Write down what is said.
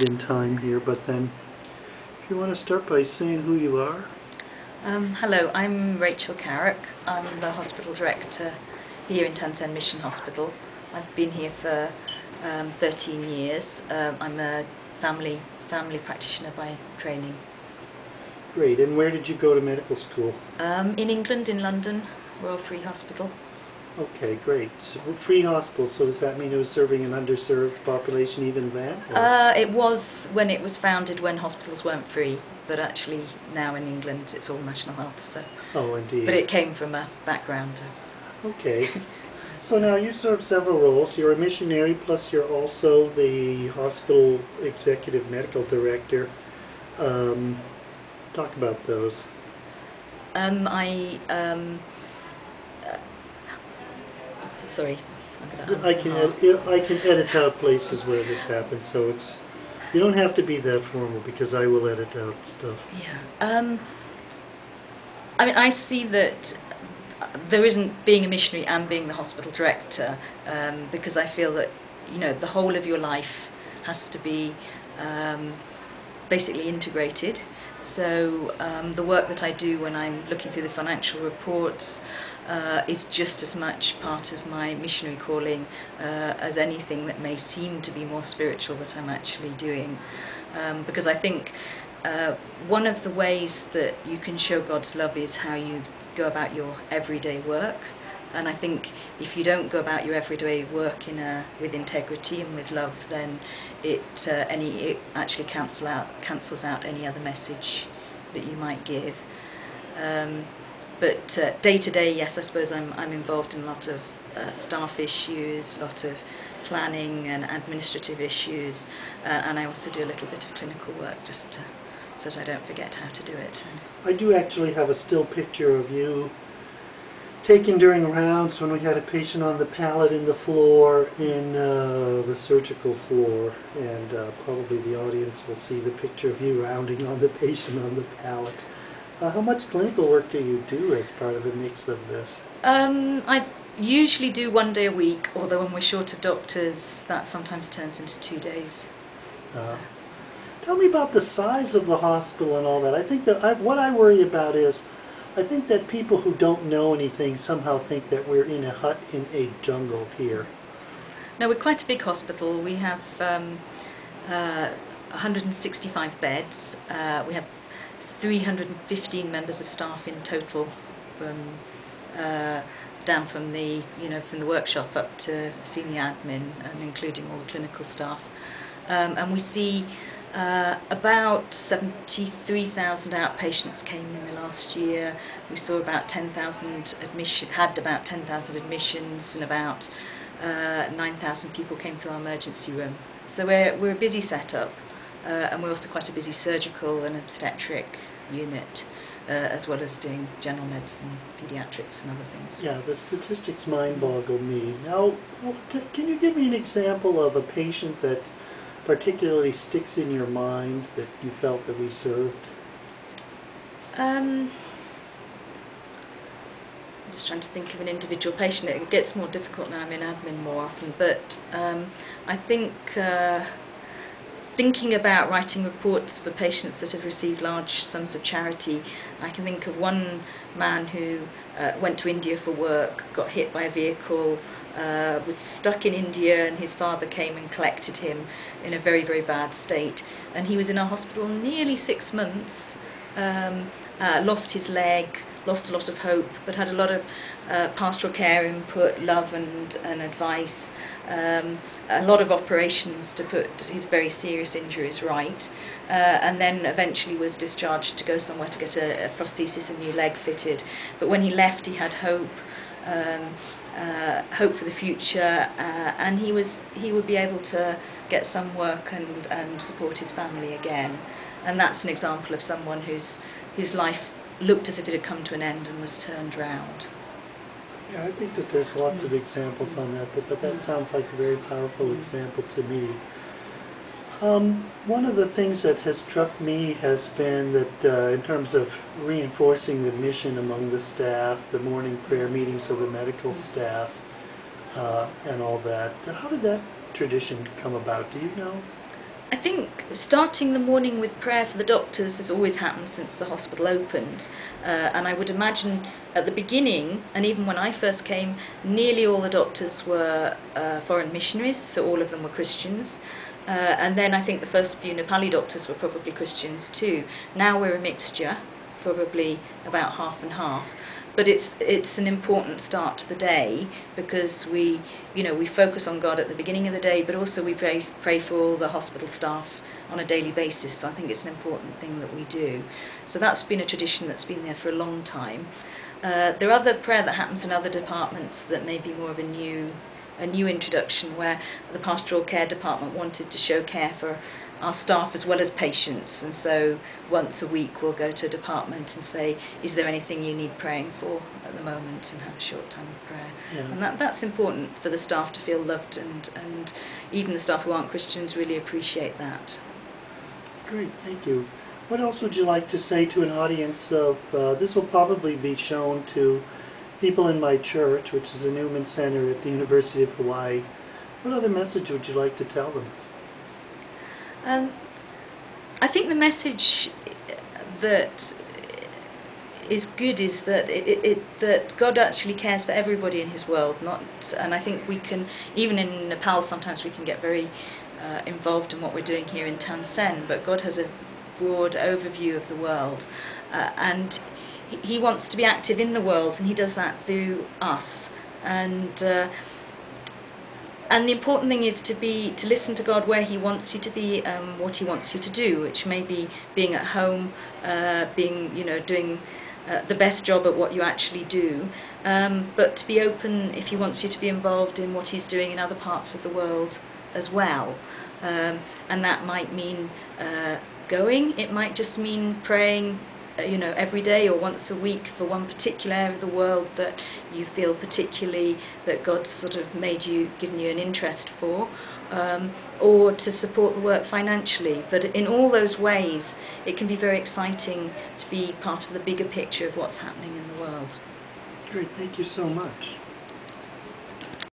in time here, but then if you want to start by saying who you are. Hello, I'm Rachel Carrick. I'm the hospital director here in Tansen Mission Hospital. I've been here for 13 years. I'm a family practitioner by training. Great. And where did you go to medical school? In England, in London, Royal Free Hospital. Okay, great. So, free hospital, so does that mean it was serving an underserved population even then? It was when it was founded, when hospitals weren't free, but actually now in England it's all national health. So. Oh, indeed. But it came from a background. Okay. So now you serve several roles. You're a missionary, plus you're also the hospital executive medical director. Talk about those. Sorry. I can edit out places where this happens, so it's, you don't have to be that formal because I will edit out stuff. Yeah. I mean, I see that there isn't being a missionary and being the hospital director, because I feel that, you know, the whole of your life has to be basically integrated. So the work that I do when I'm looking through the financial reports is just as much part of my missionary calling as anything that may seem to be more spiritual that I'm actually doing. Because I think one of the ways that you can show God's love is how you go about your everyday work. And I think if you don't go about your everyday work with integrity and with love, then it actually cancels out any other message that you might give. But day to day, yes, I suppose I'm involved in a lot of staff issues, a lot of planning and administrative issues, and I also do a little bit of clinical work just so that I don't forget how to do it. I do actually have a still picture of you taken during rounds when we had a patient on the pallet in the floor in the surgical floor, and probably the audience will see the picture of you rounding on the patient on the pallet. How much clinical work do you do as part of a mix of this? I usually do 1 day a week, although when we're short of doctors that sometimes turns into 2 days. Tell me about the size of the hospital and all that. I think that what I worry about is, I think that people who don't know anything somehow think that we're in a hut in a jungle here. No, we're quite a big hospital. We have 165 beds. We have 315 members of staff in total, down from the workshop up to senior admin, and including all the clinical staff. And we see about 73,000 outpatients came in the last year. We saw about 10,000 had about 10,000 admissions, and about 9,000 people came through our emergency room. So we're a busy setup, and we're also quite a busy surgical and obstetric unit, as well as doing general medicine, pediatrics and other things. Yeah, the statistics mind-boggle me. Now, can you give me an example of a patient that particularly sticks in your mind that you felt that we served? I'm just trying to think of an individual patient. It gets more difficult now. I'm in admin more often, but I think thinking about writing reports for patients that have received large sums of charity, I can think of one man who went to India for work, got hit by a vehicle, was stuck in India, and his father came and collected him in a very, very bad state. And he was in our hospital nearly 6 months, lost his leg, lost a lot of hope, but had a lot of pastoral care input, love and advice, a lot of operations to put his very serious injuries right, and then eventually was discharged to go somewhere to get a prosthesis, a new leg fitted. But when he left, he had hope, hope for the future, and he would be able to get some work and support his family again. And that's an example of someone whose life looked as if it had come to an end and was turned round. Yeah, I think that there's lots of examples on that, but that sounds like a very powerful example to me. One of the things that has struck me has been that in terms of reinforcing the mission among the staff, the morning prayer meetings of the medical staff, and all that, how did that tradition come about? Do you know? I think starting the morning with prayer for the doctors has always happened since the hospital opened, and I would imagine at the beginning, and even when I first came, nearly all the doctors were foreign missionaries, so all of them were Christians. And then I think the first few Nepali doctors were probably Christians too. Now we're a mixture, probably about half and half. But it's an important start to the day, because we focus on God at the beginning of the day, but also we pray for all the hospital staff on a daily basis. So I think it's an important thing that we do. So that's been a tradition that's been there for a long time. There are other prayer that happens in other departments that may be more of a new introduction, where the pastoral care department wanted to show care for our staff as well as patients, and so once a week we'll go to a department and say, is there anything you need praying for at the moment, and have a short time of prayer. Yeah. And that's important for the staff to feel loved, and even the staff who aren't Christians really appreciate that. Great, thank you. What else would you like to say to an audience of, this will probably be shown to people in my church, which is a Newman Center at the University of Hawaii. What other message would you like to tell them? I think the message that is good is that that God actually cares for everybody in His world. And I think we can, even in Nepal, sometimes we can get very involved in what we're doing here in Tansen, but God has a broad overview of the world, and He wants to be active in the world, and He does that through us. And the important thing is to listen to God where He wants you to be, what He wants you to do, which may be being at home, doing the best job at what you actually do, but to be open if He wants you to be involved in what He's doing in other parts of the world as well. And that might mean going. It might just mean praying every day or once a week for one particular area of the world that you feel particularly that God's sort of given you an interest for, or to support the work financially. But in all those ways, it can be very exciting to be part of the bigger picture of what's happening in the world. Great, thank you so much.